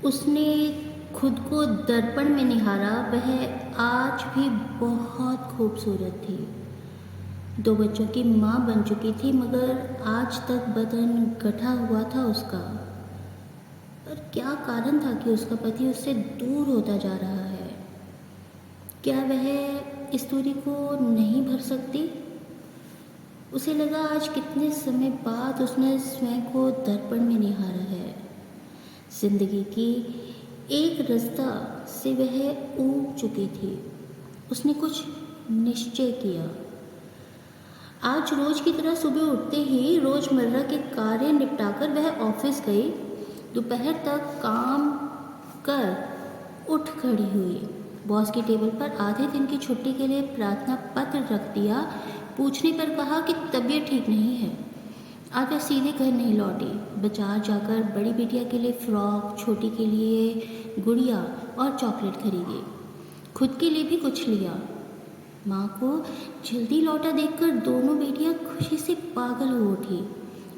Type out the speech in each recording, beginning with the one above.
उसने खुद को दर्पण में निहारा। वह आज भी बहुत खूबसूरत थी। 2 बच्चों की माँ बन चुकी थी, मगर आज तक बदन गठा हुआ था उसका। पर क्या कारण था कि उसका पति उससे दूर होता जा रहा है? क्या वह इस दूरी को नहीं भर सकती? उसे लगा आज कितने समय बाद उसने स्वयं को दर्पण में निहारा है। जिंदगी की एक रास्ता से वह ऊब चुकी थी। उसने कुछ निश्चय किया। आज रोज की तरह सुबह उठते ही रोजमर्रा के कार्य निपटाकर वह ऑफिस गई। दोपहर तक काम कर उठ खड़ी हुई। बॉस की टेबल पर आधे दिन की छुट्टी के लिए प्रार्थना पत्र रख दिया। पूछने पर कहा कि तबीयत ठीक नहीं है। आज वह सीधे घर नहीं लौटी। बाजार जाकर बड़ी बिटिया के लिए फ्रॉक, छोटी के लिए गुड़िया और चॉकलेट खरीदी। खुद के लिए भी कुछ लिया। माँ को जल्दी लौटा देखकर दोनों बेटियां खुशी से पागल हो उठी।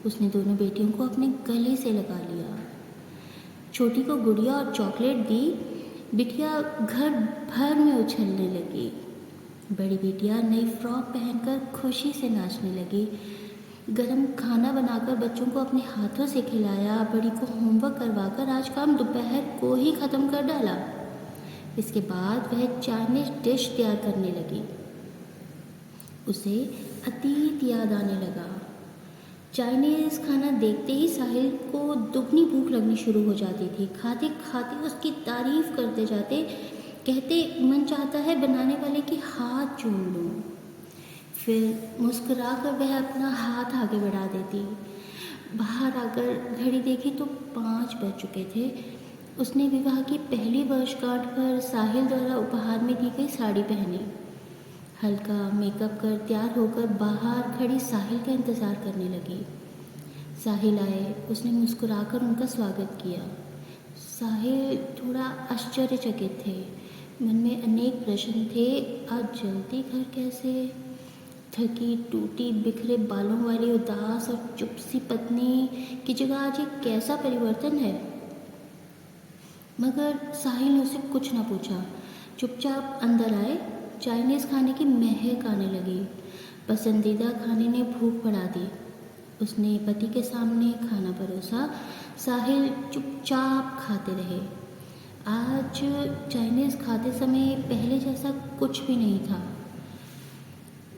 उसने दोनों बेटियों को अपने गले से लगा लिया। छोटी को गुड़िया और चॉकलेट दी। बिटिया घर भर में उछलने लगी। बड़ी बिटिया नई फ्रॉक पहनकर खुशी से नाचने लगी। गरम खाना बनाकर बच्चों को अपने हाथों से खिलाया। बड़ी को होमवर्क करवाकर आज काम दोपहर को ही ख़त्म कर डाला। इसके बाद वह चाइनीज डिश तैयार करने लगी। उसे अतीत याद आने लगा। चाइनीज खाना देखते ही साहिल को दुगनी भूख लगनी शुरू हो जाती थी। खाते खाते उसकी तारीफ करते जाते, कहते मन चाहता है बनाने वाले के हाथ चूम लूं। फिर मुस्कुरा कर वह अपना हाथ आगे बढ़ा देती। बाहर आकर घड़ी देखी तो 5 बज चुके थे। उसने विवाह की पहली वर्षगांठ पर साहिल द्वारा उपहार में दी गई साड़ी पहनी। हल्का मेकअप कर तैयार होकर बाहर खड़ी साहिल का इंतज़ार करने लगी। साहिल आए। उसने मुस्कुराकर उनका स्वागत किया। साहिल थोड़ा आश्चर्यचकित थे। मन में अनेक प्रश्न थे। आज जल्दी घर कैसे? थकी टूटी बिखरे बालों वाली उदास और चुप सी पत्नी की जगह आज एक कैसा परिवर्तन है? मगर साहिल ने उसे कुछ न पूछा। चुपचाप अंदर आए। चाइनीज़ खाने की महक आने लगी। पसंदीदा खाने ने भूख बढ़ा दी। उसने पति के सामने खाना परोसा। साहिल चुपचाप खाते रहे। आज चाइनीज़ खाते समय पहले जैसा कुछ भी नहीं था।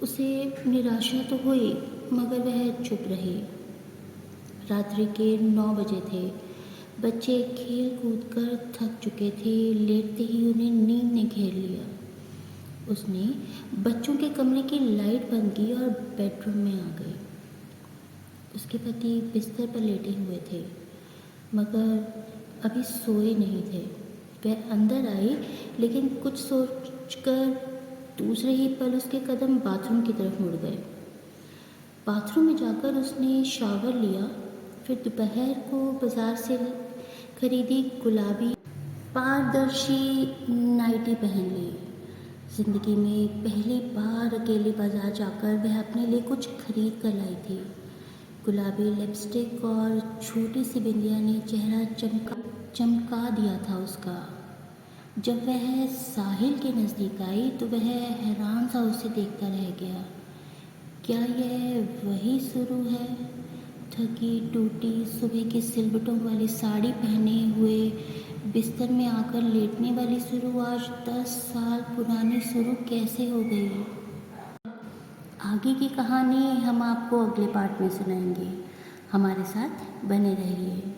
उसे निराशा तो हुई, मगर वह चुप रही। रात्रि के 9 बजे थे। बच्चे खेल कूद कर थक चुके थे। लेटते ही उन्हें नींद ने घेर लिया। उसने बच्चों के कमरे की लाइट बंद की और बेडरूम में आ गई। उसके पति बिस्तर पर लेटे हुए थे, मगर अभी सोए नहीं थे। वह अंदर आई, लेकिन कुछ सोचकर दूसरे ही पल उसके कदम बाथरूम की तरफ मुड़ गए। बाथरूम में जाकर उसने शावर लिया। फिर दोपहर को बाजार से खरीदी गुलाबी पारदर्शी नाइटी पहन ली। जिंदगी में पहली बार अकेले बाजार जाकर वह अपने लिए कुछ खरीद कर लाई थी। गुलाबी लिपस्टिक और छोटी सी बिंदिया ने चेहरा चमका दिया था उसका। जब वह साहिल के नज़दीक आई तो वह हैरान सा उसे देखता रह गया। क्या यह वही शुरू है? थकी टूटी सुबह की सिलवटों वाली साड़ी पहने हुए बिस्तर में आकर लेटने वाली शुरू आज 10 साल पुरानी शुरू कैसे हो गई? आगे की कहानी हम आपको अगले पार्ट में सुनाएंगे। हमारे साथ बने रहिए।